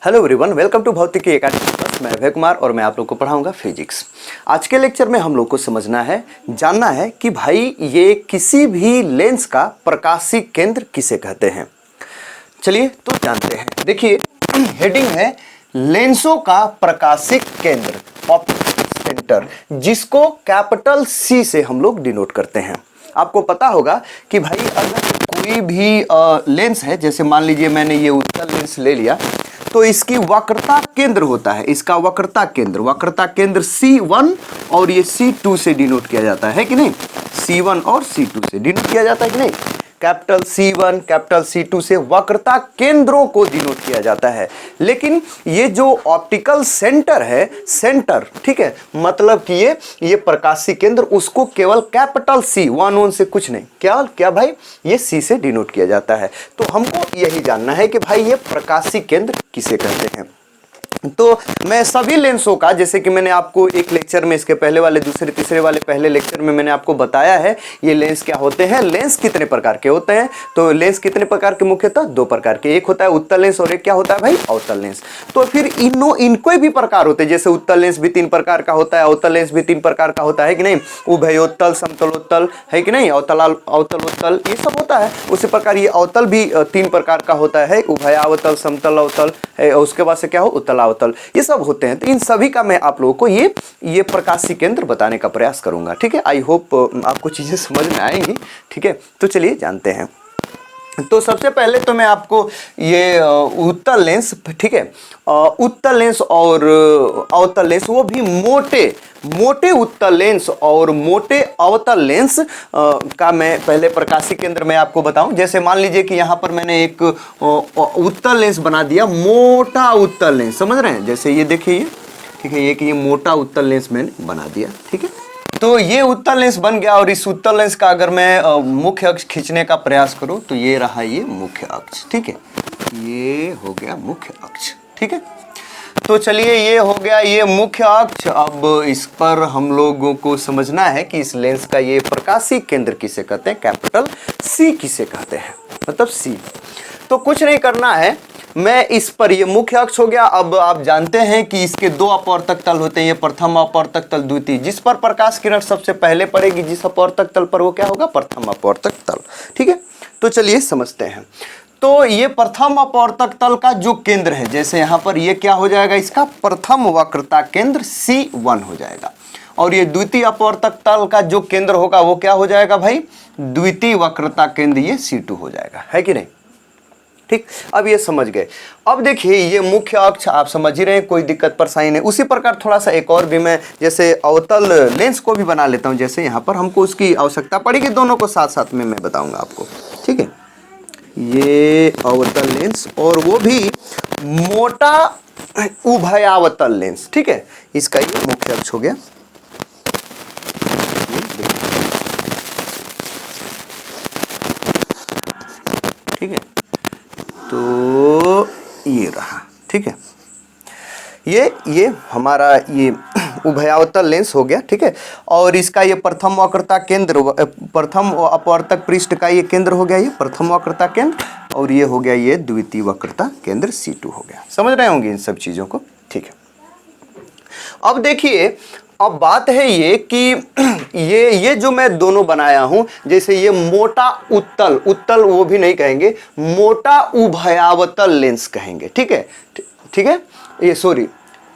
Hello everyone, welcome to भौतिकी academy class. मैं अभय कुमार और मैं आप लोग को पढ़ाऊंगा फिजिक्स। आज के लेक्चर में हम लोग को समझना है, जानना है कि भाई ये किसी भी लेंस का प्रकाशीय केंद्र किसे कहते हैं। चलिए तो जानते हैं। देखिए हेडिंग है लेंसों का प्रकाशिक केंद्र, ऑप्टिकल सेंटर, जिसको कैपिटल सी से हम लोग डिनोट करते हैं। आपको पता होगा कि भाई अगर कोई भी लेंस है, जैसे मान लीजिए मैंने ये उत्तल लेंस ले लिया, तो इसकी वक्रता केंद्र होता है, इसका वक्रता केंद्र C1 और ये C2 से डिनोट किया जाता है कि नहीं। C1 और C2 से डिनोट किया जाता है कि नहीं। कैपिटल C1 कैपिटल C2 से वक्रता केंद्रों को डिनोट किया जाता है। लेकिन ये जो ऑप्टिकल सेंटर है, सेंटर, ठीक है, मतलब कि ये प्रकाशीय केंद्र, उसको केवल कैपिटल C, 1 से कुछ नहीं, क्या भाई, ये C से डिनोट किया जाता है। तो हमको यही जानना है कि भाई ये प्रकाशीय केंद्र किसे कहते हैं। तो मैं सभी लेंसों का, जैसे कि मैंने आपको एक लेक्चर में, इसके पहले वाले, दूसरे तीसरे वाले पहले लेक्चर में मैंने आपको बताया है ये लेंस क्या होते हैं, लेंस कितने प्रकार के होते हैं। तो लेंस कितने प्रकार के, मुख्यतः दो प्रकार के, एक होता है उत्तल लेंस और एक क्या होता है भाई, अवतल लेंस। तो फिर इनको भी प्रकार होते हैं, जैसे उत्तल लेंस भी 3 प्रकार का होता है, अवतल लेंस भी 3 प्रकार का होता है कि नहीं। उभयोत्तल, समतलोत्तल है कि नहीं, अवतलोत्तल, ये सब होता है। उसी प्रकार ये अवतल भी 3 प्रकार का होता है, उभयावतल, समतल अवतल है, और उसके बाद से क्या हो, उत्तल अवतल, ये सब होते हैं। तो इन सभी का मैं आप लोगों को ये प्रकाशीय केंद्र बताने का प्रयास करूंगा। ठीक है, आई होप आपको चीजें समझ में आएंगी। ठीक है, तो चलिए जानते हैं। तो सबसे पहले तो मैं आपको ये उत्तल लेंस, ठीक है, उत्तल लेंस और अवतल लेंस, वो भी मोटे उत्तल लेंस और मोटे अवतल लेंस का मैं पहले प्रकाशीय केंद्र में आपको बताऊं। जैसे मान लीजिए कि यहाँ पर मैंने एक उत्तल लेंस बना दिया, मोटा उत्तल लेंस, समझ रहे हैं। जैसे ये देखिए, ठीक है, ये मोटा उत्तल लेंस मैंने बना दिया। ठीक है, तो ये उत्तल लेंस बन गया, और इस उत्तल लेंस का अगर मैं मुख्य अक्ष खींचने का प्रयास करूं तो ये रहा ये मुख्य अक्ष। ठीक है, ये हो गया मुख्य अक्ष। ठीक है, तो चलिए ये हो गया ये मुख्य अक्ष। अब इस पर हम लोगों को समझना है कि इस लेंस का ये प्रकाशीय केंद्र किसे कहते हैं, कैपिटल सी किसे कहते हैं, मतलब सी। तो कुछ नहीं करना है, मैं इस पर, ये मुख्य अक्ष हो गया। अब आप जानते हैं कि इसके 2 अपवर्तक तल होते हैं, ये प्रथम अपवर्तक तल, द्वितीय। जिस पर प्रकाश किरण सबसे पहले पड़ेगी, जिस अपवर्तक तल पर, वो क्या होगा, प्रथम अपवर्तक तल। ठीक है, तो चलिए समझते हैं। तो ये प्रथम अपवर्तक तल का जो केंद्र है, जैसे यहाँ पर ये क्या हो जाएगा, इसका प्रथम वक्रता केंद्र C1 हो जाएगा, और ये द्वितीय अपवर्तक तल का जो केंद्र होगा वो क्या हो जाएगा भाई, द्वितीय वक्रता केंद्र ये C2 हो जाएगा, है कि नहीं। ठीक, अब ये समझ गए। अब देखिए ये मुख्य अक्ष आप समझ ही रहे हैं, कोई दिक्कत परेशानी नहीं। उसी प्रकार थोड़ा सा एक और भी मैं जैसे अवतल लेंस को भी बना लेता हूं। जैसे यहाँ पर हमको उसकी आवश्यकता पड़ेगी, दोनों को साथ साथ में मैं बताऊंगा आपको। ठीक है, ये अवतल लेंस और वो भी मोटा उभयावतल लेंस। ठीक है, इसका ये मुख्य अक्ष हो गया। ठीक है, तो ये रहा। ठीक है, ये हमारा ये उभयावतल लेंस हो गया। ठीक है, और इसका ये प्रथम वक्रता केंद्र, प्रथम अपवर्तक पृष्ठ का ये केंद्र हो गया, ये प्रथम वक्रता केंद्र, और ये हो गया ये द्वितीय वक्रता केंद्र C2 हो गया। समझ रहे होंगे इन सब चीजों को। ठीक है, अब देखिए, अब बात है ये कि ये जो मैं दोनों बनाया हूं, जैसे ये मोटा उत्तल वो भी नहीं कहेंगे, मोटा उभयावतल लेंस कहेंगे। ठीक है, ठीक है, ये सॉरी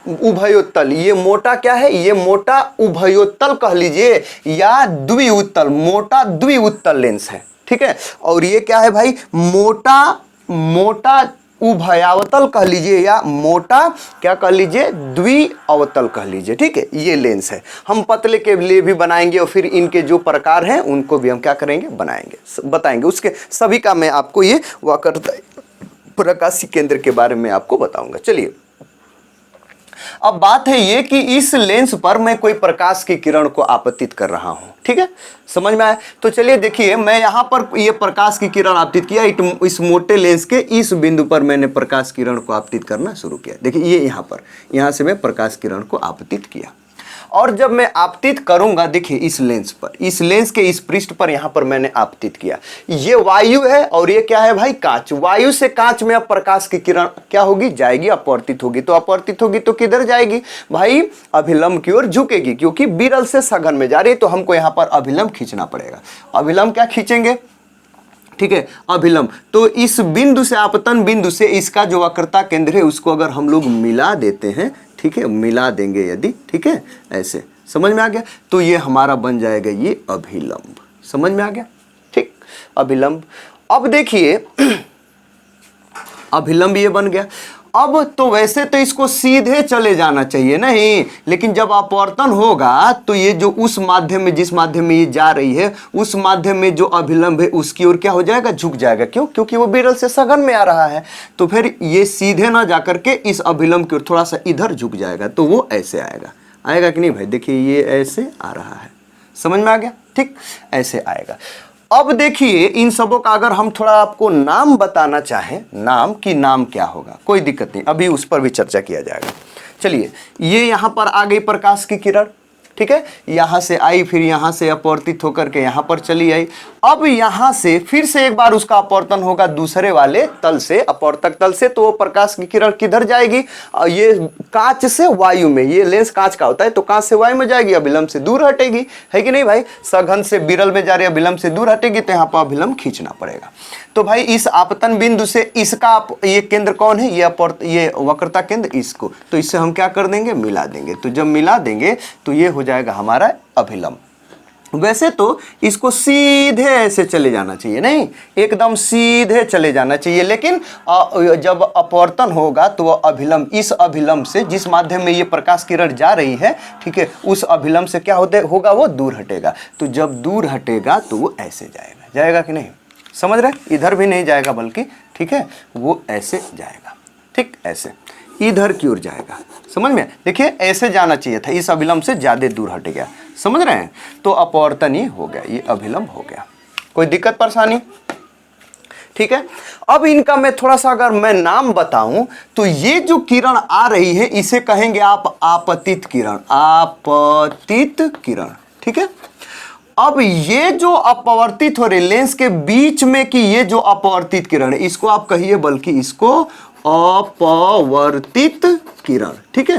उभयोत्तल, ये मोटा क्या है, ये मोटा उभयोत्तल कह लीजिए, या द्विउत्तल, मोटा द्विउत्तल लेंस है। ठीक है, और ये क्या है भाई, मोटा उभयावतल कह लीजिए, या मोटा क्या कह लीजिए, द्विअवतल कह लीजिए। ठीक है, ये लेंस है। हम पतले के लिए भी बनाएंगे, और फिर इनके जो प्रकार हैं उनको भी हम क्या करेंगे, बनाएंगे, बताएंगे। उसके सभी का मैं आपको ये वक्रता प्रकाशीय केंद्र के बारे में आपको बताऊंगा। चलिए, अब बात है ये कि इस लेंस पर मैं कोई प्रकाश की किरण को आपतित कर रहा हूं। ठीक है, समझ में आया। तो चलिए देखिए, मैं यहां पर ये प्रकाश की किरण आपतित किया, इस मोटे लेंस के इस बिंदु पर मैंने प्रकाश किरण को आपतित करना शुरू किया। देखिए ये यहां से मैं प्रकाश किरण को आपतित किया, और जब मैं आपतित करूंगा, देखिए इस लेंस पर, इस लेंस के इस पृष्ठ पर यहां पर मैंने आपतित किया, ये वायु है और ये क्या है भाई, कांच। वायु से कांच में अब प्रकाश की किरण क्या होगी, जाएगी, अपवर्तित होगी। तो अपवर्तित होगी तो किधर जाएगी भाई, अभिलंब की ओर झुकेगी, क्योंकि विरल से सघन में जा रही है। तो हमको यहां पर अभिलंब खींचना पड़ेगा। अभिलंब क्या खींचेंगे, ठीक है, अभिलंब। तो इस बिंदु से, आपतन बिंदु से इसका जो वक्रता केंद्र है उसको अगर हम लोग मिला देते हैं, ठीक है, मिला देंगे यदि, ठीक है, ऐसे, समझ में आ गया, तो ये हमारा बन जाएगा ये अभिलंब। समझ में आ गया, ठीक, अभिलंब। अब देखिए अभिलंब ये बन गया। अब तो वैसे तो इसको सीधे चले जाना चाहिए नहीं, लेकिन जब अपवर्तन होगा तो ये जो उस माध्यम में, जिस माध्यम में ये जा रही है, उस माध्यम में जो अभिलंब है उसकी ओर क्या हो जाएगा, झुक जाएगा। क्यों, क्योंकि वो विरल से सघन में आ रहा है। तो फिर ये सीधे ना जाकर के इस अभिलंब की ओर थोड़ा सा इधर झुक जाएगा, तो वो ऐसे आएगा। आएगा कि नहीं भाई, देखिए ये ऐसे आ रहा है, समझ में आ गया, ठीक, ऐसे आएगा। अब देखिए इन सबों का अगर हम थोड़ा आपको नाम बताना चाहें, नाम की, नाम क्या होगा, कोई दिक्कत नहीं, अभी उस पर भी चर्चा किया जाएगा। चलिए, ये यहां पर आ गई प्रकाश की किरण, ठीक है, यहां से आई, फिर यहां से अपवर्तित होकर के यहां पर चली आई। अब यहां से फिर से एक बार उसका अपवर्तन होगा दूसरे वाले तल से, अपवर्तक तल से, तो वो प्रकाश की किरण किधर जाएगी, ये कांच से वायु में, ये लेंस कांच का होता है, तो कांच से वायु में जाएगी, अभिलंब से दूर हटेगी, है कि नहीं भाई, सघन से विरल में जा रही है, अभिलंब से दूर हटेगी, तो यहाँ पर अभिलंब खींचना पड़ेगा। तो भाई इस आपतन बिंदु से इसका ये केंद्र कौन है, ये वक्रता केंद्र, इसको, तो इससे हम क्या कर देंगे, मिला देंगे। तो जब मिला देंगे तो ये हो जाएगा हमारा अभिलंब। वैसे तो इसको सीधे ऐसे चले जाना चाहिए, नहीं, एकदम सीधे चले जाना चाहिए, लेकिन जब अपवर्तन होगा तो वह अभिलंब, इस अभिलंब से, जिस माध्यम में ये प्रकाश किरण जा रही है, ठीक है, उस अभिलंब से क्या होगा, वो दूर हटेगा। तो जब दूर हटेगा तो वो ऐसे जाएगा, जाएगा कि नहीं, समझ रहे, इधर भी नहीं जाएगा बल्कि, ठीक है, वो ऐसे जाएगा, ठीक, ऐसे इधर की ओर जाएगा, समझ में, देखिए ऐसे जाना चाहिए था, इस अभिलंब से ज्यादा दूर हट गया, समझ रहे हैं, तो अपवर्तन ये हो गया, ये अभिलंब हो गया। कोई दिक्कत परेशानी, ठीक है। अब इनका मैं थोड़ा सा अगर मैं नाम बताऊं तो ये जो किरण आ रही है इसे कहेंगे आप आपतित किरण, आपतित किरण, ठीक है। अब ये जो अपवर्तित हो रही लेंस के बीच में की ये जो अपवर्तित किरण है, इसको आप कहिए, बल्कि इसको अपवर्तित किरण, ठीक है,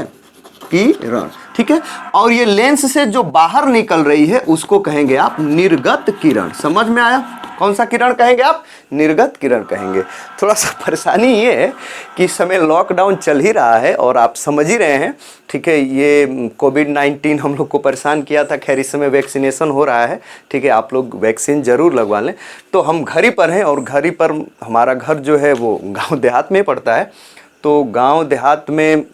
किरण, ठीक है। और ये लेंस से जो बाहर निकल रही है उसको कहेंगे आप निर्गत किरण। समझ में आया, कौन सा किरण कहेंगे आप, निर्गत किरण कहेंगे। थोड़ा सा परेशानी ये है कि इस समय लॉकडाउन चल ही रहा है और आप समझ ही रहे हैं, ठीक है, ये कोविड-19 हम लोग को परेशान किया था। खैर इस समय वैक्सीनेशन हो रहा है, ठीक है, आप लोग वैक्सीन जरूर लगवा लें। तो हम घर ही पर हैं और घर ही पर, हमारा घर जो है वो गाँव देहात में पड़ता है। तो गाँव देहात में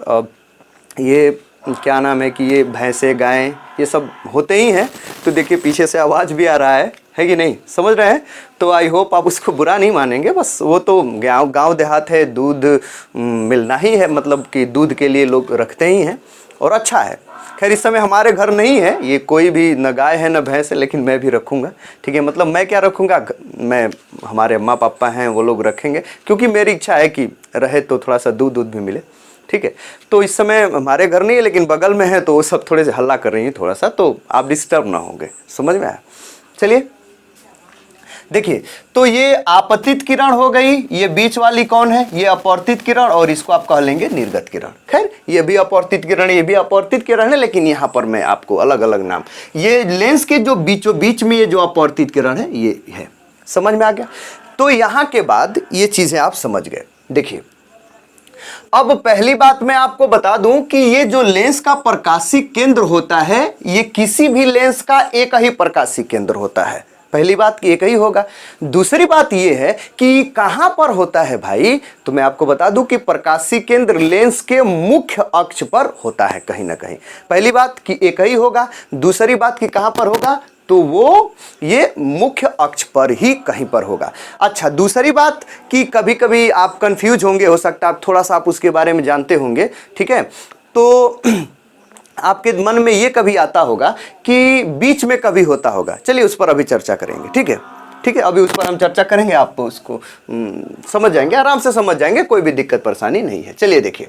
ये क्या नाम है कि ये भैंसे, गायें, ये सब होते ही हैं। तो देखिए पीछे से आवाज़ भी आ रहा है कि नहीं, समझ रहे हैं। तो आई होप आप उसको बुरा नहीं मानेंगे, बस वो तो गांव देहात है, दूध मिलना ही है, मतलब कि दूध के लिए लोग रखते ही हैं और अच्छा है। खैर इस समय हमारे घर नहीं है ये, कोई भी न गाय है न भैंस है, लेकिन मैं भी रखूँगा, ठीक है। मतलब मैं क्या रखूँगा, मैं, हमारे अम्मा पापा हैं वो लोग रखेंगे, क्योंकि मेरी इच्छा है कि रहे तो थोड़ा सा दूध भी मिले, ठीक है। तो इस समय हमारे घर नहीं है लेकिन बगल में है, तो वो सब थोड़े से हल्ला कर रही हैं थोड़ा सा, तो आप डिस्टर्ब ना होंगे, समझ में आया। चलिए देखिए, तो ये आपतित किरण हो गई, ये बीच वाली कौन है, ये अपवर्तित किरण, और इसको आप कह लेंगे निर्गत किरण। खैर ये भी अपवर्तित किरण, ये भी अपवर्तित किरण है, लेकिन यहाँ पर मैं आपको अलग अलग नाम, ये लेंस के जो बीचों बीच में ये जो अपवर्तित किरण है ये है, समझ में आ गया। तो यहाँ के बाद ये चीजें आप समझ गए। देखिए अब पहली बात मैं आपको बता दूं कि ये जो लेंस का प्रकाशीय केंद्र होता है, ये किसी भी लेंस का एक ही प्रकाशीय केंद्र होता है। पहली बात कि एक ही होगा। दूसरी बात ये है कि कहां पर होता है भाई, तो मैं आपको बता दूं कि प्रकाशीय केंद्र लेंस के मुख्य अक्ष पर होता है कहीं ना कहीं। पहली बात कि एक ही होगा, दूसरी बात कि कहां पर होगा, तो वो ये मुख्य अक्ष पर ही कहीं पर होगा। अच्छा, दूसरी बात कि कभी कभी आप कंफ्यूज होंगे, हो सकता है आप थोड़ा सा आप उसके बारे में जानते होंगे, ठीक है। तो आपके मन में ये कभी आता होगा कि बीच में कभी होता होगा। चलिए उस पर अभी चर्चा करेंगे, ठीक है, ठीक है, अभी उस पर हम चर्चा करेंगे, आप उसको समझ जाएंगे, आराम से समझ जाएंगे, कोई भी दिक्कत परेशानी नहीं है। चलिए देखिए,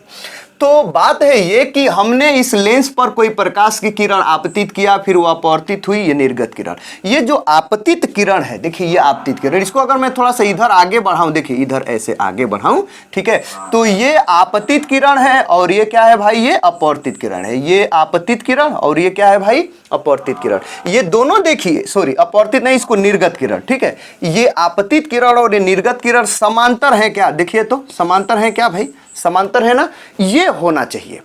तो बात है ये कि हमने इस लेंस पर कोई प्रकाश की किरण आपतित किया, फिर वो अपवर्तित हुई, ये निर्गत किरण। ये जो आपतित किरण है, देखिए ये आपतित किरण, इसको अगर मैं थोड़ा सा इधर आगे बढ़ाऊं, देखिए इधर ऐसे आगे बढ़ाऊं, ठीक है, तो ये आपतित किरण है और ये क्या है भाई, ये अपवर्तित किरण है। ये आपतित किरण और ये क्या है भाई, अपवर्तित किरण। ये दोनों देखिए, सॉरी अपवर्तित नहीं, इसको निर्गत किरण, ठीक है। ये आपतित किरण और ये निर्गत किरण समांतर है क्या, देखिए तो समांतर है क्या भाई, समांतर है ना, ये होना चाहिए,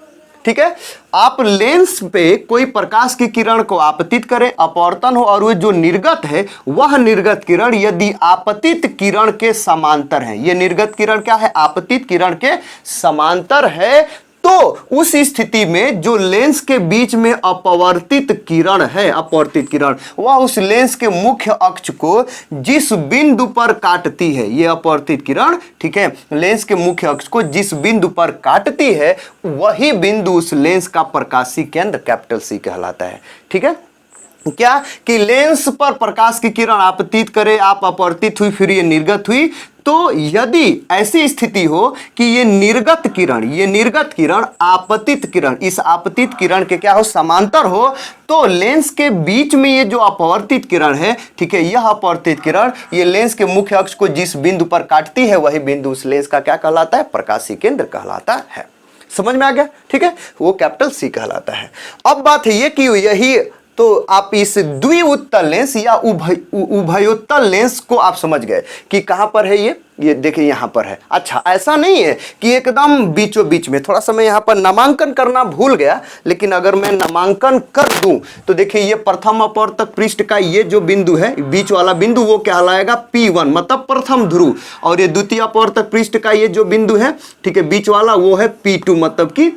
ठीक है। आप लेंस पे कोई प्रकाश की किरण को आपतित करें, अपवर्तन हो, और वो जो निर्गत है वह निर्गत किरण यदि आपतित किरण के समांतर है, ये निर्गत किरण क्या है, आपतित किरण के समांतर है, तो उस स्थिति में जो लेंस के बीच में अपवर्तित किरण है, अपवर्तित किरण, वह उस लेंस के मुख्य अक्ष को जिस बिंदु पर काटती है, ये अपवर्तित किरण, ठीक है, लेंस के मुख्य अक्ष को जिस बिंदु पर काटती है वही बिंदु उस लेंस का प्रकाशीय केंद्र कैपिटल सी कहलाता है, ठीक है। क्या कि लेंस पर प्रकाश की किरण आपतित करे, आप अपवर्तित हुई, फिर ये निर्गत हुई, तो यदि ऐसी स्थिति हो कि ये निर्गत किरण आपतित किरण, इस आपतित किरण के क्या हो, समांतर हो, तो लेंस के बीच में ये जो अपवर्तित किरण है, ठीक है, यह अपवर्तित किरण ये लेंस के मुख्य अक्ष को जिस बिंदु पर काटती है वही बिंदु उस लेंस का क्या कहलाता है, प्रकाशीय केंद्र कहलाता है। समझ में आ गया, ठीक है, वो कैपिटल सी कहलाता है। अब बात है ये कि यही तो आप इस द्विउत्तल लेंस या उभयोत्तल लेंस को आप समझ गए कि कहां पर है, ये देखिए यहां पर है। अच्छा, ऐसा नहीं है कि एकदम बीचों बीच में, थोड़ा सा मैं यहां पर नामांकन करना भूल गया, लेकिन अगर मैं नामांकन कर दूं तो देखिए ये प्रथम अपवर्तक पृष्ठ का ये जो बिंदु है, बीच वाला बिंदु, वो कहलाएगा P1 मतलब प्रथम ध्रुव, और ये द्वितीय अपवर्तक पृष्ठ का ये जो बिंदु है, ठीक है, बीच वाला, वो है P2 मतलब कि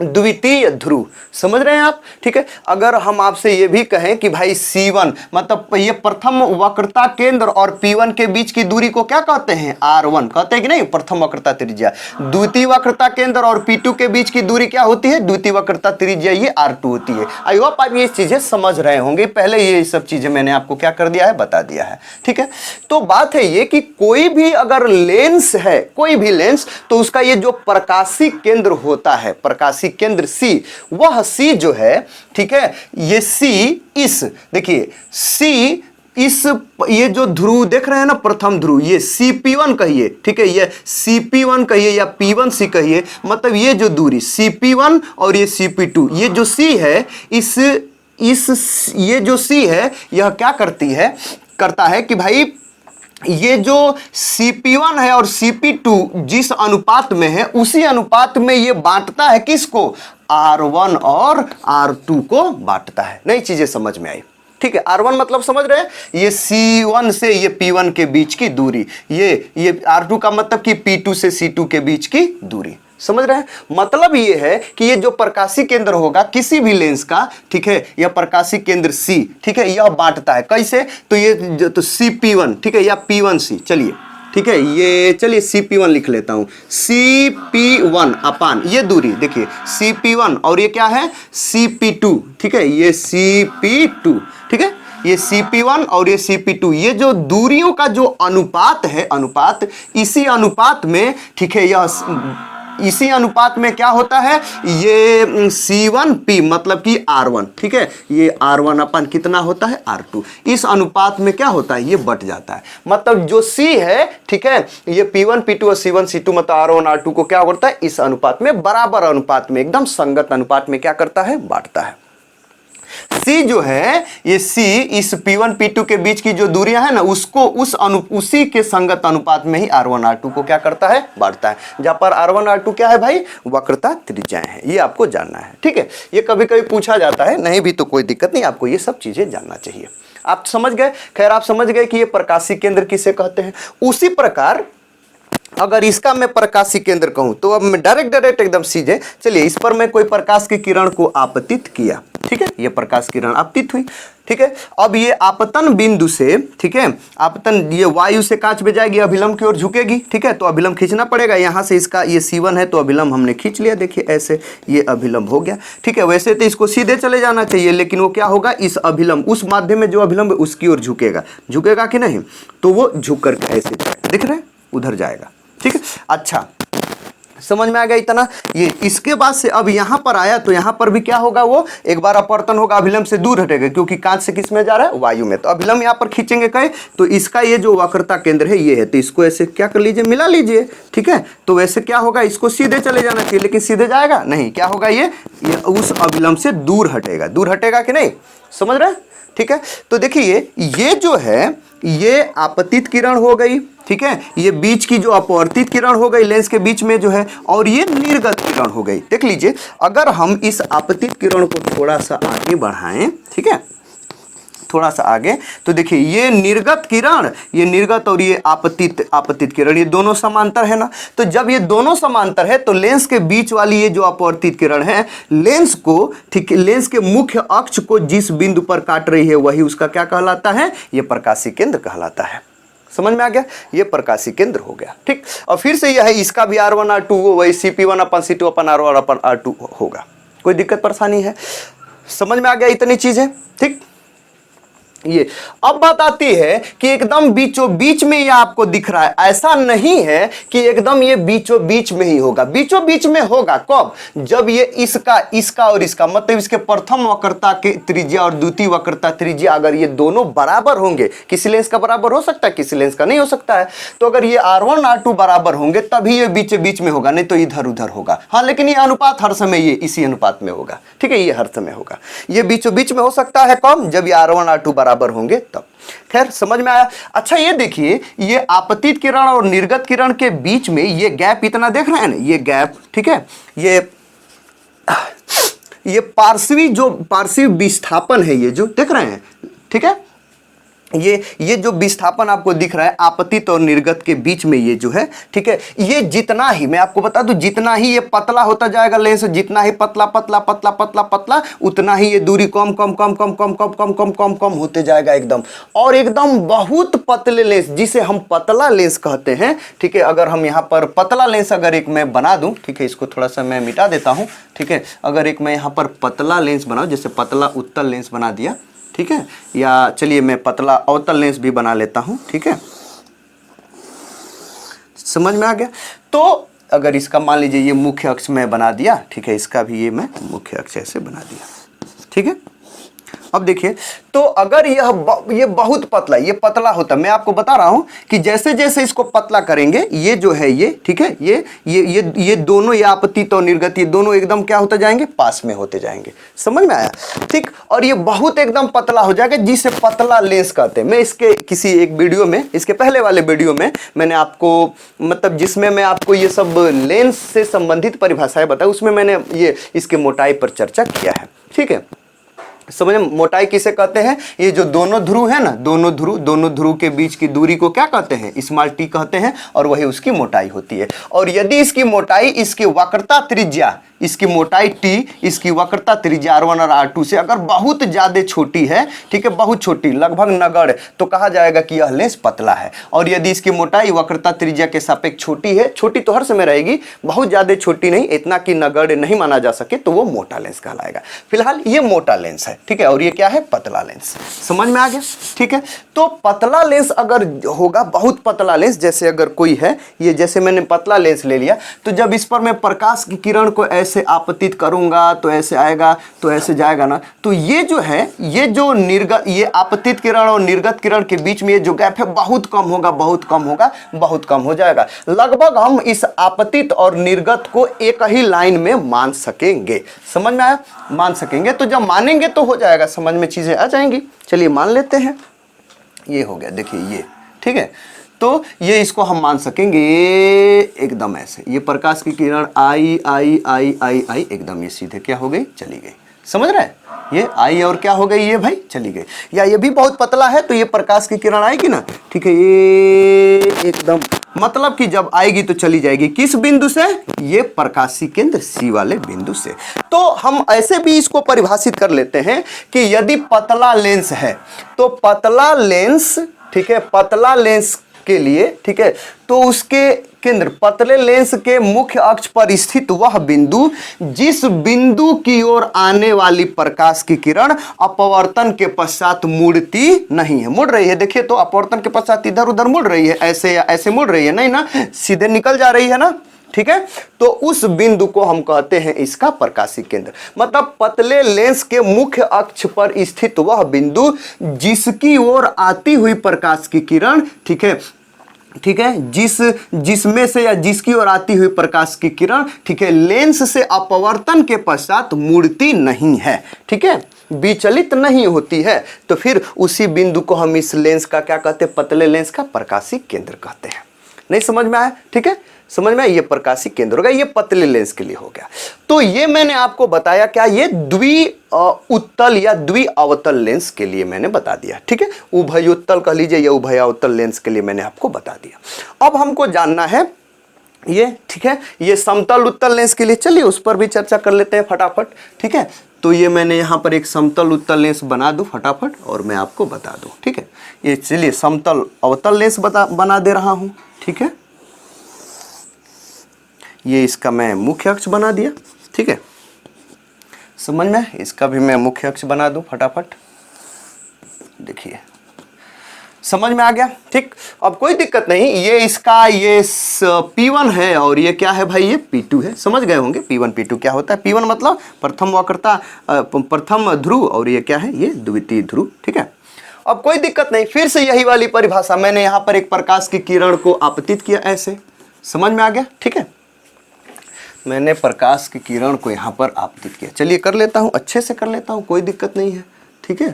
द्वितीय ध्रुव। समझ रहे हैं आप, ठीक है। अगर हम आपसे ये भी कहें कि भाई C1 मतलब ये प्रथम वक्रता केंद्र और P1 के बीच की दूरी को क्या कहते हैं, R1 कहते हैं कि नहीं, प्रथम वक्रता त्रिज्या। द्वितीय वक्रता केंद्र और P2 के बीच की दूरी क्या होती है, द्वितीय वक्रता त्रिज्या, ये R2 होती है। आई होप आप ये चीजें समझ रहे होंगे, पहले ये सब चीजें मैंने आपको क्या कर दिया है, बता दिया है, ठीक है। तो बात है ये कि कोई भी अगर लेंस है, कोई भी लेंस, तो उसका ये जो प्रकाशीय केंद्र होता है, प्रकाशीय केंद्र C, वह C जो है, ठीक है, ये C इस, देखिए C इस, ये जो ध्रुव देख रहे हैं ना, प्रथम ध्रुव, ये CP1 कहिए, ठीक है, ये CP1 कहिए या P1C कहिए, मतलब ये जो दूरी CP1 और ये CP2, ये जो C है, इस ये जो C है, यह क्या करता है कि भाई ये जो CP1 है और CP2 जिस अनुपात में है, उसी अनुपात में ये बांटता है किसको, R1 और R2 को बांटता है। नई चीजें समझ में आई, ठीक है। R1 मतलब समझ रहे हैं, ये C1 से ये P1 के बीच की दूरी, ये R2 का मतलब कि P2 से C2 के बीच की दूरी। समझ रहे हैं, मतलब ये है कि ये जो प्रकाशीय केंद्र होगा किसी भी लेंस का, ठीक है, यह प्रकाशीय केंद्र C, ठीक है, यह बांटता है कैसे, तो ये तो CP1, ठीक है, या P1C, चलिए, ठीक है, ये चलिए CP1 लिख लेता हूं, CP1 अपान ये दूरी, देखिए CP1 और ये क्या है CP2, ठीक है, ये CP2, ठीक है, ये CP1 और ये CP2, ये जो दूरियों का जो अनुपात है, अनुपात, इसी अनुपात में, ठीक है, यह इसी अनुपात में क्या होता है, ये C1P मतलब कि R1, ठीक है, ये R1 अपन कितना होता है R2, इस अनुपात में क्या होता है, ये बट जाता है। मतलब जो C है, ठीक है, ये P1 P2 और C1 C2 मतलब R1 R2 को क्या करता है, इस अनुपात में, बराबर अनुपात में, एकदम संगत अनुपात में क्या करता है, बांटता है। C जो है, ये C इस P1 P2 के बीच की जो दूरियां है ना, उसको उसी के संगत अनुपात में ही R1 R2 को क्या करता है, बांटता है। जहां पर R1 R2 क्या है भाई, वक्रता त्रिज्याएं हैं, ये आपको जानना है, ठीक है। ये कभी कभी पूछा जाता है, नहीं भी तो कोई दिक्कत नहीं, आपको ये सब चीजें जानना चाहिए। आप समझ गए, खैर आप समझ गए कि ये प्रकाशीय केंद्र किसे कहते हैं। उसी प्रकार अगर इसका मैं प्रकाशीय केंद्र कहूं, तो अब मैं डायरेक्ट एकदम सीधे, चलिए इस पर मैं कोई प्रकाश की किरण को आपतित किया, ठीक है, ये प्रकाश किरण आपतित हुई, ठीक है। अब ये आपतन बिंदु से, ठीक है, आपतन, ये वायु से कांच में जाएगी, अभिलंब की ओर झुकेगी, ठीक है, तो अभिलंब खींचना पड़ेगा। यहां से इसका ये C1 है तो अभिलंब हमने खींच लिया, देखिए ऐसे ये अभिलंब हो गया, ठीक है। वैसे तो इसको सीधे चले जाना चाहिए, लेकिन वो क्या होगा, इस अभिलंब, उस माध्यम में जो अभिलंब है उसकी ओर झुकेगा कि नहीं, तो वो झुक करके ऐसे दिख रहा है, उधर जाएगा, ठीक है। अच्छा समझ में आ गया इतना। ये इसके बाद से अब यहाँ पर आया तो यहाँ पर भी क्या होगा, वो एक बार अपवर्तन होगा, अभिलंब से दूर हटेगा, क्योंकि कांच से किस में जा रहा है, वायु में। तो अभिलंब यहाँ पर खींचेंगे कहे तो इसका ये जो वक्रता केंद्र है ये है, तो इसको ऐसे क्या कर लीजिए, मिला लीजिए, ठीक है। तो वैसे क्या होगा, इसको सीधे चले जाना चाहिए, लेकिन सीधे जाएगा नहीं, क्या होगा, ये उस अभिलंब से दूर हटेगा। दूर हटेगा कि नहीं, समझ रहे हैं, ठीक है। तो देखिए ये जो है ये आपतित किरण हो गई, ठीक है। ये बीच की जो अपवर्तित किरण हो गई लेंस के बीच में जो है, और ये निर्गत किरण हो गई। देख लीजिए, अगर हम इस आपतित किरण को थोड़ा सा आगे बढ़ाएं, ठीक है, थोड़ा सा आगे, तो देखिए ये निर्गत किरण, ये निर्गत और ये आपतित किरण, ये दोनों समांतर है ना। तो जब ये दोनों समांतर है तो लेंस के बीच वाली ये जो अपवर्तित किरण है, लेंस को, ठीक, लेंस के मुख्य अक्ष को जिस बिंदु पर काट रही है वही उसका क्या कहलाता है, ये प्रकाशीय केंद्र कहलाता है। समझ में आ गया, ये प्रकाशीय केंद्र हो गया, ठीक। और फिर से यह है, इसका भी R1 R2 वही CP1/C2/R1/R2 होगा। कोई दिक्कत परेशानी है, समझ में आ गया इतनी चीजें, ठीक। ये अब बात आती है कि एकदम बीचों बीच में ये आपको दिख रहा है, ऐसा नहीं है कि एकदम ये बीचों बीच में ही होगा। बीचों बीच में होगा कब, जब ये इसका और इसका, मतलब इसके प्रथम वक्रता के त्रिज्या और द्वितीय वक्रता त्रिज्या अगर ये दोनों बराबर होंगे, किसी लेंस का बराबर हो सकता है, किसी लेंस का नहीं हो सकता है। तो अगर ये R1 R2 बराबर होंगे तभी ये बीच बीच में होगा, नहीं तो इधर उधर होगा। हाँ, लेकिन ये अनुपात हर समय ये इसी अनुपात में होगा, ठीक है, ये हर समय होगा। ये बीचों बीच में हो सकता है कब, जब ये R1 R2 बराबर होंगे तब। खैर, समझ में आया। अच्छा, ये देखिए, ये आपतित किरण और निर्गत किरण के बीच में ये गैप इतना देख रहे हैं ना, ये गैप, ठीक है, ये पार्श्वी विस्थापन है, ये जो देख रहे हैं, ठीक है, ये जो विस्थापन आपको दिख रहा है आपतित और निर्गत के बीच में, ये जो है, ठीक है, ये जितना ही, मैं आपको बता दूं, जितना ही ये पतला होता जाएगा लेंस, जितना ही पतला पतला पतला पतला पतला, उतना ही ये दूरी कम कम कम कम कम कम कम कम कम कम होते जाएगा एकदम। और एकदम बहुत पतले लेंस, जिसे हम पतला लेंस कहते हैं, ठीक है, अगर हम यहाँ पर पतला लेंस अगर एक मैं बना दूं, ठीक है, इसको थोड़ा सा मैं मिटा देता हूँ, ठीक है, अगर एक मैं यहाँ पर पतला लेंस बनाऊं, जैसे पतला उत्तल लेंस बना दिया, ठीक है, या चलिए मैं पतला अवतल लेंस भी बना लेता हूं, ठीक है, समझ में आ गया। तो अगर इसका मान लीजिए ये मुख्य अक्ष में बना दिया, ठीक है, इसका भी ये मैं मुख्य अक्ष ऐसे बना दिया, ठीक है। अब देखिए, तो अगर ये बहुत पतला, ये पतला होता, मैं आपको बता रहा हूं कि जैसे जैसे इसको पतला करेंगे, ये जो है ये, ठीक है, ये दोनों, ये आपतित और निर्गत, ये दोनों एकदम क्या होते जाएंगे, पास में होते जाएंगे। समझ में आया, ठीक। और ये बहुत एकदम पतला हो जाएगा, जिसे पतला लेंस कहते हैं। मैं इसके किसी एक वीडियो में, इसके पहले वाले वीडियो में मैंने आपको, मतलब जिसमें मैं आपको ये सब लेंस से संबंधित परिभाषाएं बताई, उसमें मैंने ये इसके मोटाई पर चर्चा किया है, ठीक है। समझ, मोटाई किसे कहते हैं, ये जो दोनों ध्रुव है ना, दोनों ध्रुव के बीच की दूरी को क्या कहते हैं, स्मॉल टी कहते हैं, और वही उसकी मोटाई होती है। और यदि इसकी मोटाई, इसकी वक्रता त्रिज्या, इसकी मोटाई t, इसकी वक्रता त्रिज्या R1 और R2 से अगर बहुत ज्यादा छोटी है, ठीक है, बहुत छोटी, लगभग नगण्य, तो कहा जाएगा कि यह लेंस पतला है। और यदि इसकी मोटाई वक्रता त्रिज्या के सापेक्ष छोटी है, छोटी तो हर समय रहेगी, बहुत ज्यादा छोटी नहीं, इतना कि नगण्य नहीं माना जा सके, तो वो मोटा लेंस कहलाएगा। फिलहाल ये मोटा लेंस है, ठीक है, और ये क्या है, पतला लेंस। समझ में आ गया, ठीक है। तो पतला लेंस अगर होगा, बहुत पतला लेंस, जैसे अगर कोई है, ये जैसे मैंने पतला लेंस ले लिया, तो जब इस पर मैं प्रकाश की किरण को ऐसे आपतित करूंगा तो ऐसे आएगा, तो ऐसे जाएगा ना, तो ये जो है, ये जो निर्गत, ये आपतित किरण और निर्गत किरण के बीच में ये जो गैप है बहुत कम होगा, बहुत कम होगा, बहुत कम हो जाएगा। लगभग हम इस आपतित और निर्गत को एक ही लाइन में मान सकेंगे। समझ में आया, मान सकेंगे। तो जब मानेंगे तो हो जाएगा, समझ में चीजें आ जाएंगी। चलिए मान लेते हैं, ये हो गया, देखिए ये, ठीक है। तो ये इसको हम मान सकेंगे एकदम ऐसे, ये प्रकाश की किरण आई आई आई आई आई, एकदम ये सीधे क्या हो गई, चली गई। समझ रहे हैं, ये आई और क्या हो गई, ये भाई चली गई। या ये भी बहुत पतला है तो ये प्रकाश की किरण आएगी ना, ठीक है, ये एकदम, मतलब कि जब आएगी तो चली जाएगी किस बिंदु से, ये प्रकाशीय केंद्र C वाले बिंदु से। तो हम ऐसे भी इसको परिभाषित कर लेते हैं कि यदि पतला लेंस है तो पतला लेंस, ठीक है, पतला लेंस के लिए, ठीक है, तो उसके केंद्र, पतले लेंस के मुख्य अक्ष पर स्थित वह बिंदु जिस बिंदु की ओर आने वाली प्रकाश की किरण अपवर्तन के पश्चात मुड़ती नहीं है। मुड़ रही है, देखिए तो अपवर्तन के पश्चात इधर उधर मुड़ रही है, ऐसे या ऐसे मुड़ रही है, नहीं ना, सीधे निकल जा रही है ना, ठीक है। तो उस बिंदु को हम कहते हैं इसका प्रकाशिक केंद्र। मतलब पतले लेंस के मुख्य अक्ष पर स्थित वह बिंदु जिसकी ओर आती हुई प्रकाश की किरण, ठीक है, ठीक है, जिसमें से या जिसकी ओर आती हुई प्रकाश की किरण, ठीक है, लेंस से अपवर्तन के पश्चात मुड़ती नहीं है, ठीक है, विचलित नहीं होती है, तो फिर उसी बिंदु को हम इस लेंस का क्या कहते हैं, पतले लेंस का प्रकाशिक केंद्र कहते हैं। नहीं समझ में आया? ठीक है, समझ में आया? ये प्रकाशिक केंद्र होगा, ये पतले लेंस के लिए हो गया। तो ये मैंने आपको बताया क्या, ये द्वि उत्तल या द्वि अवतल लेंस के लिए मैंने बता दिया, ठीक है, उभयोत्तल कह लीजिए या उभयावतल लेंस के लिए मैंने आपको बता दिया। अब हमको जानना है ये, ठीक है, ये समतल उत्तल लेंस के लिए, चलिए उस पर भी चर्चा कर लेते हैं फटाफट, ठीक है। तो ये मैंने यहाँ पर एक समतल उत्तल लेंस बना दूं फटाफट और मैं आपको बता दूं, ठीक है। ये चलिए समतल अवतल लेंस बना दे रहा हूं, ठीक है। ये इसका मैं मुख्य अक्ष बना दिया, ठीक है, समझ में? इसका भी मैं मुख्य अक्ष बना दूं फटाफट, देखिए समझ में आ गया, ठीक। अब कोई दिक्कत नहीं, ये इसका ये P1 है और ये क्या है भाई, ये P2 है। समझ गए होंगे P1 P2 क्या होता है। P1 मतलब प्रथम वक्रता, प्रथम ध्रुव, और ये क्या है, ये द्वितीय ध्रुव, ठीक है। अब कोई दिक्कत नहीं, फिर से यही वाली परिभाषा, मैंने यहाँ पर एक प्रकाश की किरण को आपतित किया ऐसे, समझ में आ गया, ठीक है। मैंने प्रकाश की किरण को यहाँ पर आपतित किया, चलिए कर लेता हूँ, अच्छे से कर लेता हूँ, कोई दिक्कत नहीं है, ठीक है।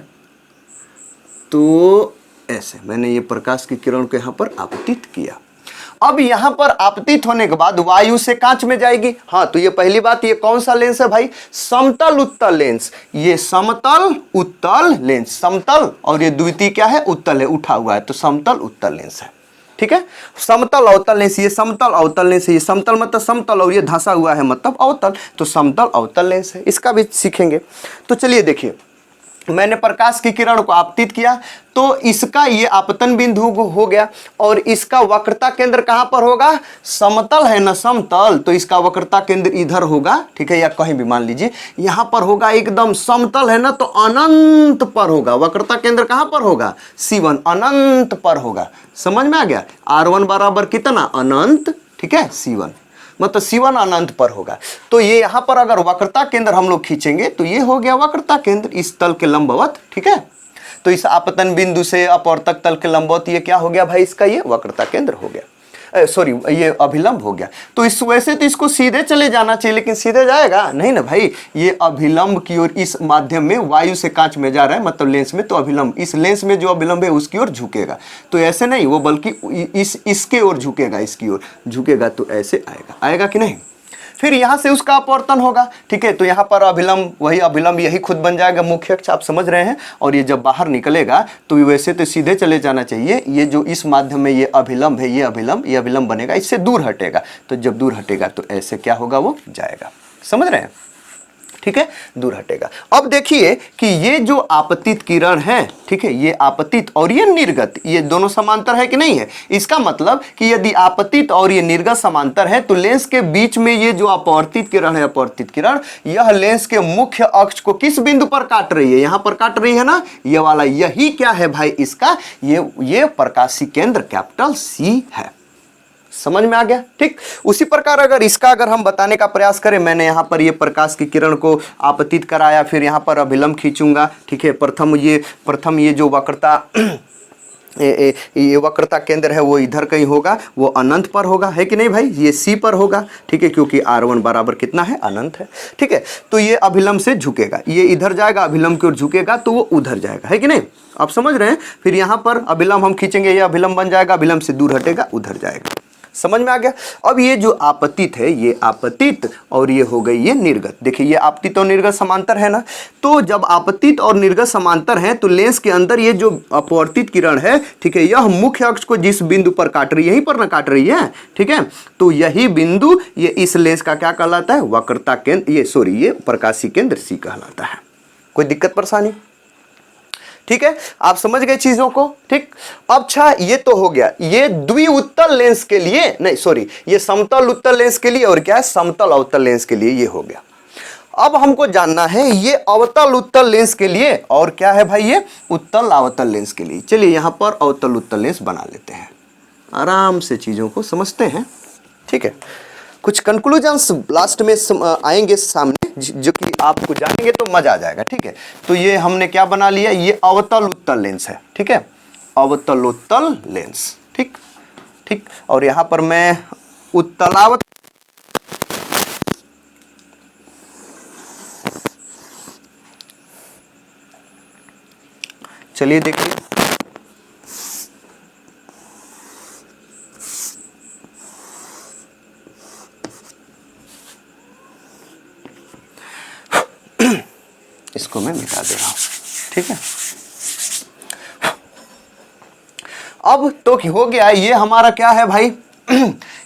तो ऐसे मैंने ये प्रकाश की किरण को यहाँ पर आपतित किया। अब यहाँ पर आपतित होने के बाद वायु से कांच में जाएगी। हाँ, तो ये पहली बात, ये कौन सा लेंस है भाई, समतल उत्तल लेंस। ये समतल उत्तल लेंस, समतल, और ये द्वितीय क्या है, उत्तल है, उठा हुआ है, तो समतल उत्तल लेंस है, ठीक है। समतल अवतल लेंस, ये समतल अवतल लेंस है, ये समतल मतलब समतल और ये धंसा हुआ है मतलब अवतल, तो समतल अवतल लेंस है, इसका भी सीखेंगे। तो चलिए देखिए, मैंने प्रकाश की किरण को आपतित किया, तो इसका ये आपतन बिंदु हो गया, और इसका वक्रता केंद्र कहां पर होगा, समतल है ना समतल, तो इसका वक्रता केंद्र इधर होगा, ठीक है, या कहीं भी मान लीजिए यहां पर होगा, एकदम समतल है ना, तो अनंत पर होगा, वक्रता केंद्र कहां पर होगा, C1 अनंत पर होगा। समझ में आ गया, R1 बराबर कितना, अनंत, ठीक है, C1 मतलब C1 अनंत पर होगा। तो ये यहाँ पर अगर वक्रता केंद्र हम लोग खींचेंगे तो ये हो गया वक्रता केंद्र इस तल के लंबवत, ठीक है। तो इस आपतन बिंदु से अपवर्तक तल के लंबवत ये क्या हो गया भाई, इसका ये वक्रता केंद्र हो गया, सॉरी ये अभिलंब हो गया। तो इस वैसे तो इसको सीधे चले जाना चाहिए, लेकिन सीधे जाएगा नहीं ना भाई, ये अभिलंब की ओर, इस माध्यम में वायु से कांच में जा रहा है, मतलब लेंस में, तो अभिलंब, इस लेंस में जो अभिलंब है उसकी ओर झुकेगा। तो ऐसे नहीं, वो बल्कि इसके ओर झुकेगा, इसकी ओर झुकेगा, तो ऐसे आएगा, आएगा कि नहीं। फिर यहाँ से उसका अपवर्तन होगा, ठीक है। तो यहाँ पर अभिलंब, वही अभिलंब यही खुद बन जाएगा मुख्य अक्ष, आप समझ रहे हैं। और ये जब बाहर निकलेगा तो वैसे तो सीधे चले जाना चाहिए, ये जो इस माध्यम में ये अभिलंब है, ये अभिलंब बनेगा, इससे दूर हटेगा, तो जब दूर हटेगा तो ऐसे क्या होगा, वो जाएगा, समझ रहे हैं, ठीक है, दूर हटेगा। अब देखिए कि ये जो आपतित किरण है, ठीक है, ये आपतित और ये निर्गत, ये दोनों समांतर है कि नहीं है। इसका मतलब कि यदि आपतित और ये निर्गत समांतर है तो लेंस के बीच में ये जो अपवर्तित किरण है, अपवर्तित किरण, यह लेंस के मुख्य अक्ष को किस बिंदु पर काट रही है, यहां पर काट रही है ना, ये वाला, यही क्या है भाई, इसका ये प्रकाशीय केंद्र कैपिटल C है। समझ में आ गया, ठीक। उसी प्रकार अगर इसका हम बताने का प्रयास करें, मैंने यहाँ पर ये प्रकाश की किरण को आपतित कराया, फिर यहाँ पर अभिलंब खींचूंगा, ठीक है। प्रथम ये जो वक्रता ये वक्रता केंद्र है वो इधर कहीं होगा, वो अनंत पर होगा, है कि नहीं भाई, ये C पर होगा, ठीक है, क्योंकि R1 बराबर कितना है, अनंत है, ठीक है। तो ये अभिलंब से झुकेगा, ये इधर जाएगा, अभिलंब की ओर झुकेगा, तो वो उधर जाएगा, है कि नहीं, आप समझ रहे हैं। फिर यहाँ पर अभिलंब हम खींचेंगे, ये अभिलंब बन जाएगा, अभिलंब से दूर हटेगा, उधर जाएगा, समझ में आ गया। अब ये जो आपतित है, ये आपतित और ये हो गई ये निर्गत। देखिए ये आपतित और निर्गत समांतर है ना, तो जब आपतित और निर्गत समांतर है तो लेंस के अंदर ये जो अपवर्तित किरण है, ठीक है, यह मुख्य अक्ष को जिस बिंदु पर काट रही है, यहीं पर ना काट रही है, ठीक है। तो यही बिंदु ये इस लेंस का क्या कहलाता है, वक्रता केंद्र, ये प्रकाशीय केंद्र C कहलाता है। कोई दिक्कत परेशानी, ठीक है, आप समझ गए चीजों को, ठीक। अब अच्छा ये तो हो गया, ये द्विउत्तल लेंस के लिए, नहीं सॉरी, ये समतल उत्तल लेंस के लिए, और क्या है, समतल अवतल लेंस के लिए, ये हो गया। अब हमको जानना है ये अवतल उत्तल लेंस के लिए, और क्या है भाई, ये उत्तल अवतल लेंस के लिए। चलिए यहां पर अवतल उत्तल लेंस बना लेते हैं, आराम से चीजों को समझते हैं, ठीक है, कुछ कंक्लूजन्स लास्ट में आएंगे सामने, जो कि आपको जानेंगे तो मजा आ जाएगा। ठीक है, तो ये हमने क्या बना लिया, ये अवतल उत्तल लेंस है। ठीक है, अवतलोत्तल लेंस। ठीक ठीक, और यहां पर मैं उत्तलावत, चलिए देखिए, इसको मैं मिटा दे रहा हूं। ठीक है, अब तो हो गया, ये हमारा क्या है भाई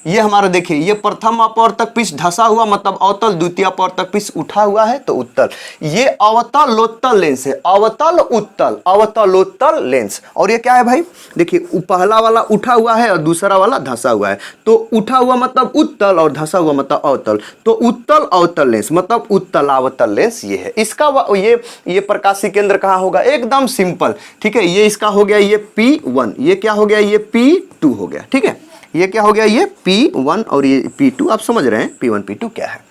ये हमारा देखिए, ये प्रथम अपवर्तक पृष्ठ धसा हुआ मतलब अवतल, द्वितीय अपवर्तक पृष्ठ उठा हुआ है तो उत्तल। ये अवतलोत्तल लेंस है, अवतल उत्तल, अवतलोत्तल लेंस। और ये क्या है भाई, देखिए पहला वाला उठा हुआ है और दूसरा वाला धसा हुआ है, तो उठा हुआ मतलब उत्तल और धसा हुआ मतलब अवतल, तो उत्तल अवतल लेंस मतलब उत्तलावतल लेंस ये है। इसका ये प्रकाशीय केंद्र कहाँ होगा, एकदम सिंपल। ठीक है, ये इसका हो गया ये P1, ये क्या हो गया, ये P2 हो गया। ठीक है, ये क्या हो गया, ये P1 और ये P2, आप समझ रहे हैं P1 P2 क्या है।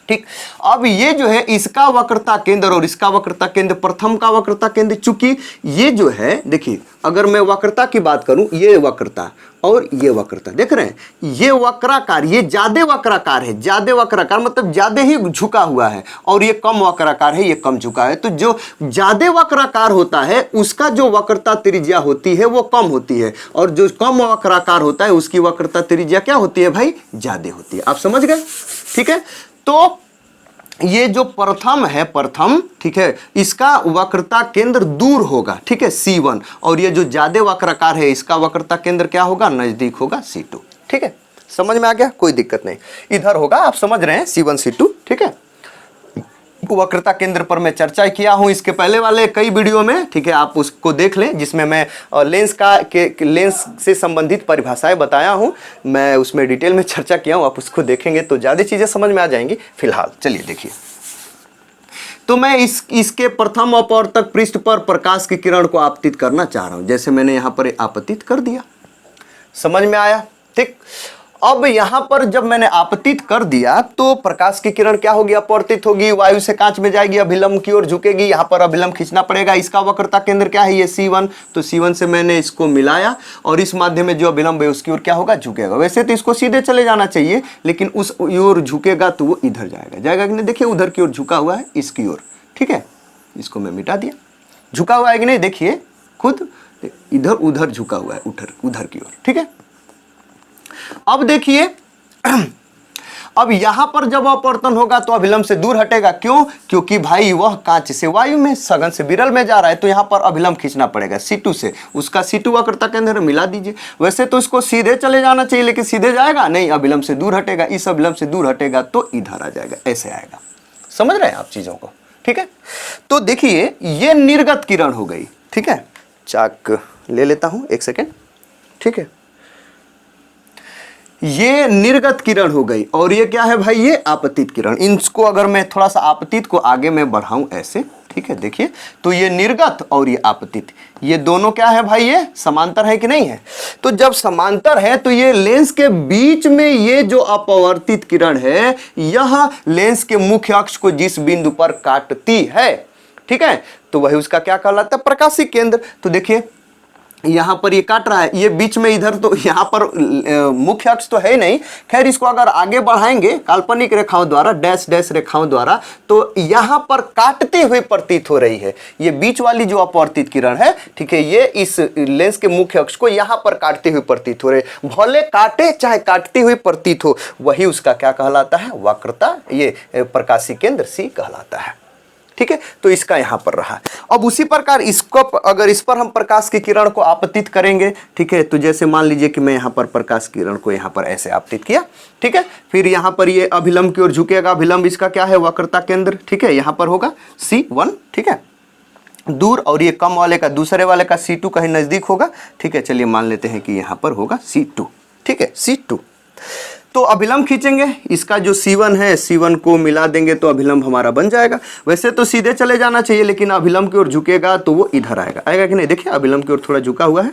ठीक, अब ये जो है इसका वक्रता केंद्र और इसका वक्रता केंद्र, प्रथम का वक्रता केंद्र, चूंकि ये जो है देखिए, अगर मैं वक्रता की बात करूं, ये वक्रता और ये वक्रता देख रहे हैं, ये वक्राकार, ये ज्यादा वक्राकार है, ज्यादा वक्राकार मतलब ज्यादा ही झुका हुआ है, और ये कम वक्राकार है, ये कम झुका है। तो जो ज्यादा वक्राकार होता है उसका जो वक्रता त्रिज्या होती है वो कम होती है, और जो कम वक्राकार होता है उसकी वक्रता त्रिज्या क्या होती है भाई, ज्यादा होती है। आप समझ गए। ठीक है, तो ये जो प्रथम है, प्रथम, ठीक है, इसका वक्रता केंद्र दूर होगा। ठीक है, C1, और ये जो ज्यादा वक्राकार है इसका वक्रता केंद्र क्या होगा, नजदीक होगा, C2। ठीक है, समझ में आ गया, कोई दिक्कत नहीं, इधर होगा, आप समझ रहे हैं C1 C2। ठीक है, वक्रता केंद्र पर मैं चर्चा किया हूं इसके पहले वाले कई वीडियो में। ठीक है, आप उसको देख लें, जिसमें मैं लेंस लेंस से संबंधित परिभाषाएं बताया हूं, मैं उसमें डिटेल में चर्चा किया हूं, आप उसको देखेंगे तो ज्यादा चीजें समझ में आ जाएंगी। फिलहाल चलिए देखिए, तो मैं इसके प्रथम अपवर्तक पृष्ठ पर प्रकाश की किरण को आपतित करना चाह रहा हूं, जैसे मैंने यहां पर आपतित कर दिया, समझ में आया। ठीक, अब यहां पर जब मैंने आपतित कर दिया तो प्रकाश की किरण क्या होगी, अपवर्तित होगी, वायु से कांच में जाएगी, अभिलंब की ओर झुकेगी, यहां पर अभिलंब खींचना पड़ेगा। इसका वक्रता केंद्र क्या है, ये C1, तो C1 से मैंने इसको मिलाया और इस माध्यम में जो अभिलंब है उसकी ओर क्या होगा, झुकेगा। वैसे तो इसको सीधे चले जाना चाहिए, लेकिन उस ओर झुकेगा तो वो इधर जाएगा कि नहीं, देखिए उधर की ओर झुका हुआ है, इसकी ओर। ठीक है, इसको मैं मिटा दिया, झुका हुआ है कि नहीं, देखिए खुद इधर उधर झुका हुआ है, उधर की ओर। ठीक है, अब देखिए अब यहां पर जब अपवर्तन होगा तो अभिलंब से दूर हटेगा, क्यों, क्योंकि भाई वह कांच से वायु में सघन से विरल में जा रहा है, तो यहां पर अभिलंब खींचना पड़ेगा C2 से, उसका C2 वक्रता केंद्र मिला दीजिए। वैसे तो इसको सीधे चले जाना चाहिए, लेकिन सीधे जाएगा नहीं, अभिलंब से दूर हटेगा, इस अभिलंब से दूर हटेगा तो इधर आ जाएगा, ऐसे आएगा। समझ रहे हैं आप चीजों को। ठीक है, तो देखिए ये निर्गत किरण हो गई। ठीक है, चाक ले लेता हूं, एक सेकेंड। ठीक है, ये निर्गत किरण हो गई, और ये क्या है भाई, ये आपतित किरण। इनको अगर मैं थोड़ा सा आपतित को आगे में बढ़ाऊं ऐसे, ठीक है, देखिए, तो ये निर्गत और ये आपतित, ये दोनों क्या है भाई, ये समांतर है कि नहीं है। तो जब समांतर है तो ये लेंस के बीच में ये जो अपवर्तित किरण है, यह लेंस के मुख्य अक्ष को जिस बिंदु पर काटती है, ठीक है, तो वही उसका क्या कहलाता है, प्रकाशीय केंद्र। तो देखिए यहां पर ये काट रहा है, ये बीच में इधर, तो यहां पर मुख्य अक्ष तो है नहीं। खैर, इसको अगर आगे बढ़ाएंगे काल्पनिक रेखाओं द्वारा, डैश डैश रेखाओं द्वारा, तो यहां पर काटते हुए प्रतीत हो रही है। ये बीच वाली जो अपवर्तित किरण है, ठीक है, ये इस लेंस के मुख्य अक्ष को यहां पर काटते हुए प्रतीत हो रहे, भले काटे चाहे काटते हुए प्रतीत हो, वही उसका क्या कहलाता है, वक्रता, ये प्रकाशीय केंद्र C कहलाता है। ठीक है, तो इसका यहां पर रहा। अब उसी प्रकार इसको अगर इस पर हम प्रकाश की किरण को आपतित करेंगे, ठीक है, तो जैसे मान लीजिए कि मैं यहां पर प्रकाश किरण को यहां पर ऐसे आपतित किया, ठीक है, फिर यहां पर ये अभिलंब की ओर झुकेगा, अभिलंब इसका क्या है, वक्रता केंद्र। ठीक है, यहां पर होगा C1, ठीक है, दूर, और ये कम वाले का, दूसरे वाले का C2 कहीं नजदीक होगा। ठीक है, चलिए मान लेते हैं कि यहां पर होगा C2। ठीक है, C2, तो अभिलंब खींचेंगे, इसका जो C1 है, C1 को मिला देंगे तो अभिलंब हमारा बन जाएगा। वैसे तो सीधे चले जाना चाहिए, लेकिन अभिलंब की ओर झुकेगा तो वो इधर आएगा कि नहीं, देखिए अभिलंब की ओर थोड़ा झुका हुआ है?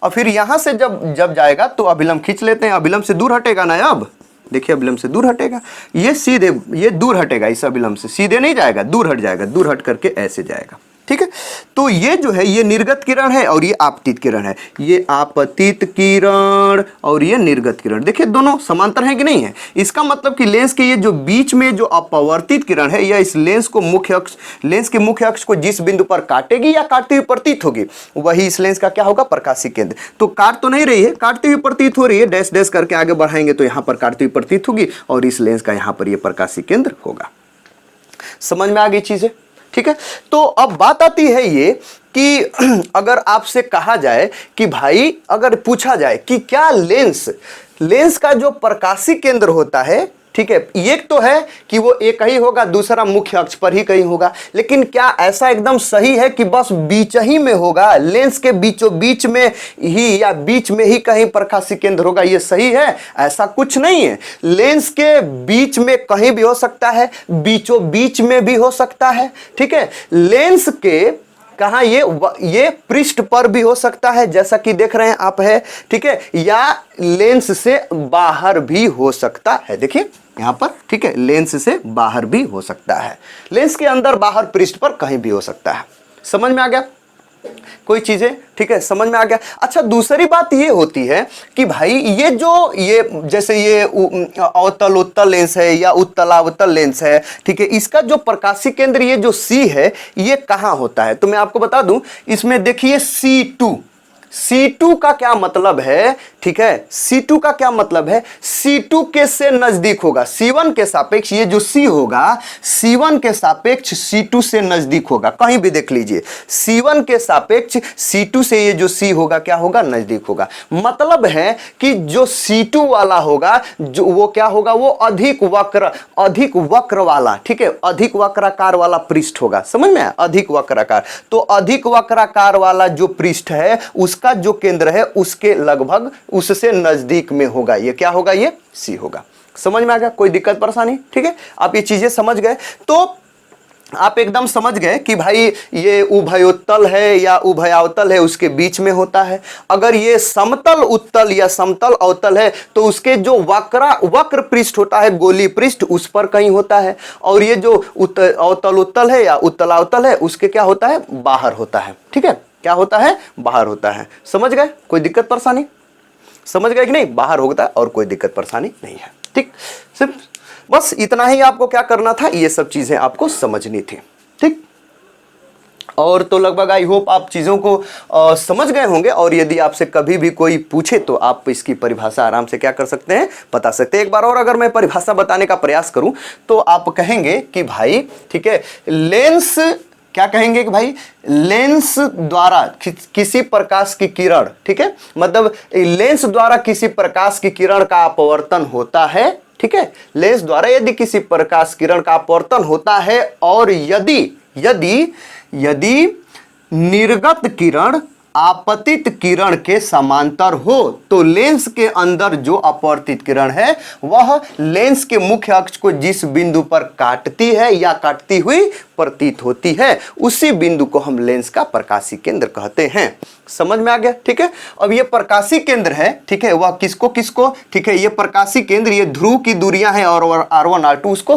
और फिर यहां से जब जाएगा तो अभिलंब खींच लेते हैं, अभिलंब से दूर हटेगा ना, अब देखिए अभिलंब से दूर हटेगा, ये सीधे ये दूर हटेगा, इस अभिलंब से सीधे नहीं जाएगा, दूर हट जाएगा, दूर हट करके ऐसे जाएगा, ठीक है। तो ये जो है ये निर्गत किरण है और ये आपतित किरण है, ये आपतित किरण और ये निर्गत किरण, देखिए दोनों समांतर हैं कि नहीं है। इसका मतलब कि लेंस के ये जो बीच में जो अपवर्तित किरण है या इस लेंस को मुख्य अक्ष, लेंस के मुख्य अक्ष को जिस बिंदु पर काटेगी या काटती हुई प्रतीत होगी वही इस लेंस का क्या होगा, प्रकाशीय केंद्र। तो काट तो नहीं रही है, काटती हुई प्रतीत हो रही है, डैश डैश करके आगे बढ़ाएंगे तो यहां पर काटती हुई प्रतीत होगी और इस लेंस का यहां पर ये प्रकाशीय केंद्र होगा। समझ में आ गई चीजें, ठीक है। तो अब बात आती है ये कि अगर आपसे कहा जाए कि भाई अगर पूछा जाए कि क्या लेंस का जो प्रकाशीय केंद्र होता है, ठीक है, एक तो है कि वो एक ही होगा, दूसरा मुख्य अक्ष पर ही कहीं होगा, लेकिन क्या ऐसा एकदम सही है कि बस बीच ही में होगा, लेंस के बीचों बीच में ही या बीच में ही कहीं प्रकाशीय केंद्र होगा, ये सही है? ऐसा कुछ नहीं है। लेंस के बीच में कहीं भी हो सकता है, बीचों बीच में भी हो सकता है, ठीक है। लेंस के कहाँ, ये पृष्ठ पर भी हो सकता है जैसा कि देख रहे हैं आप, है, ठीक है, या लेंस से बाहर भी हो सकता है, देखिए यहां पर, ठीक है, लेंस से बाहर भी हो सकता है, लेंस के अंदर बाहर पृष्ठ पर कहीं भी हो सकता है। समझ में आ गया कोई चीजें, ठीक है, समझ में आ गया। अच्छा दूसरी बात ये होती है कि भाई ये जो ये जैसे ये अवतल उत्तल लेंस है या उत्तलावतल लेंस है, ठीक है, इसका जो प्रकाशीय केंद्र ये जो C है ये कहां होता है, तो मैं आपको बता दूं, इसमें देखिए C2 का क्या मतलब है, ठीक है, C2 का क्या मतलब है, C2 के से नजदीक होगा, C1 के सापेक्ष ये जो C होगा C1 के सापेक्ष C2 से नजदीक होगा, कहीं भी देख लीजिए, C1 के सापेक्ष C2 से ये जो C होगा क्या होगा, नजदीक होगा। मतलब है कि जो C2 वाला होगा जो वो क्या होगा, वो अधिक वक्र वाला, ठीक है, अधिक वक्राकार वाला पृष्ठ होगा। समझ में आया, अधिक वक्राकार, तो अधिक वक्राकार वाला जो पृष्ठ है उसका जो केंद्र है उसके लगभग उससे नजदीक में होगा, ये क्या होगा, ये C होगा। समझ में आ गया, कोई दिक्कत परेशानी, ठीक है, आप ये चीजें समझ गए तो आप एकदम समझ गए कि भाई ये उभयोत्तल है या उभयावतल है, उसके बीच में होता है। अगर ये समतल उत्तल या समतल अवतल है तो उसके जो वक्र पृष्ठ होता है, गोली पृष्ठ, उस पर कहीं होता है। और ये जो अवतल उत्तल है या उत्तलावतल है उसके क्या होता है, बाहर होता है, ठीक है, क्या होता है, बाहर होता है। समझ गए, कोई दिक्कत परेशानी, समझ गए कि नहीं, बाहर होता है और कोई दिक्कत परेशानी नहीं है, ठीक। सिर्फ बस इतना ही आपको क्या करना था, ये सब चीजें आपको समझनी थी, ठीक। और तो लगभग आई होप आप चीजों को समझ गए होंगे। और यदि आपसे कभी भी कोई पूछे तो आप इसकी परिभाषा आराम से क्या कर सकते हैं, बता सकते हैं। एक बार और अगर मैं परिभाषा बताने का प्रयास करूं तो आप कहेंगे कि भाई, ठीक है, लेंस, क्या कहेंगे कि भाई लेंस द्वारा किसी प्रकाश की किरण, ठीक है, मतलब लेंस द्वारा किसी प्रकाश की किरण का अपवर्तन होता है, ठीक है, लेंस द्वारा यदि किसी प्रकाश किरण का अपवर्तन होता है और यदि निर्गत किरण आपतित किरण के समांतर हो तो लेंस के अंदर जो अपवर्तित किरण है वह लेंस के मुख्य अक्ष को जिस बिंदु पर काटती है या काटती हुई प्रतीत होती है उसी बिंदु को हम लेंस का प्रकाशीय केंद्र कहते हैं। समझ में आ गया, ठीक है। अब ये प्रकाशीय केंद्र है, ठीक है, वह किसको, ठीक है, ये प्रकाशीय केंद्र, ये ध्रुव की दूरियां हैं और R1 R2 उसको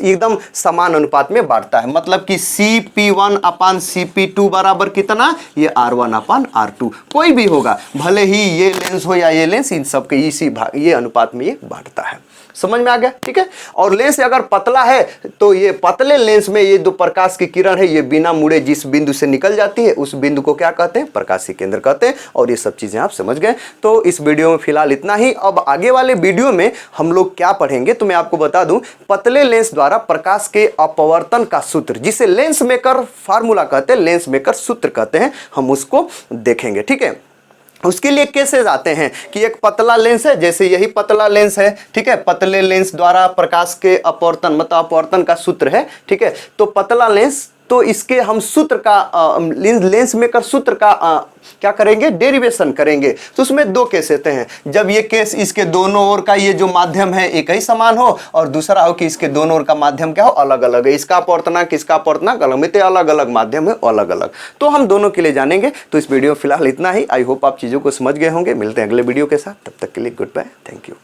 एकदम समान अनुपात में बांटता है। मतलब कि CP1 अपान CP2 बराबर कितना, ये R1 अपान R2, कोई भी होगा, भले ही ये लेंस हो या ये लेंस, इन सब के इसी भाग ये अनुपात में ये बांटता है। समझ में आ गया, ठीक है। और लेंस अगर पतला है तो ये पतले लेंस में ये जो प्रकाश की किरण है ये बिना मुड़े जिस बिंदु से निकल जाती है उस बिंदु को क्या कहते हैं, प्रकाशीय केंद्र कहते हैं। और ये सब चीजें आप समझ गए। तो इस वीडियो में फिलहाल इतना ही। अब आगे वाले वीडियो में हम लोग क्या पढ़ेंगे तो मैं आपको बता दूं, पतले लेंस द्वारा प्रकाश के अपवर्तन का सूत्र, जिसे लेंस मेकर फार्मूला कहते हैं, लेंस मेकर सूत्र कहते हैं, हम उसको देखेंगे, ठीक है। उसके लिए केसेस आते हैं कि एक पतला लेंस है, जैसे यही पतला लेंस है, ठीक है, पतले लेंस द्वारा प्रकाश के अपवर्तन मतलब अपवर्तन का सूत्र है, ठीक है। तो पतला लेंस, तो इसके हम सूत्र का लेंस मेकर सूत्र का क्या करेंगे, डेरिवेशन करेंगे। तो उसमें दो केस होते हैं, जब ये केस इसके दोनों ओर का ये जो माध्यम है एक ही समान हो और दूसरा हो कि इसके दोनों ओर का माध्यम क्या हो, अलग अलग है, इसका अपवर्तनांक इसका अपवर्तनांक अलग अलग माध्यम है, अलग अलग। तो हम दोनों के लिए जानेंगे। तो इस वीडियो में फिलहाल इतना ही। आई होप आप चीजों को समझ गए होंगे। मिलते हैं अगले वीडियो के साथ, तब तक के लिए गुड बाय, थैंक यू।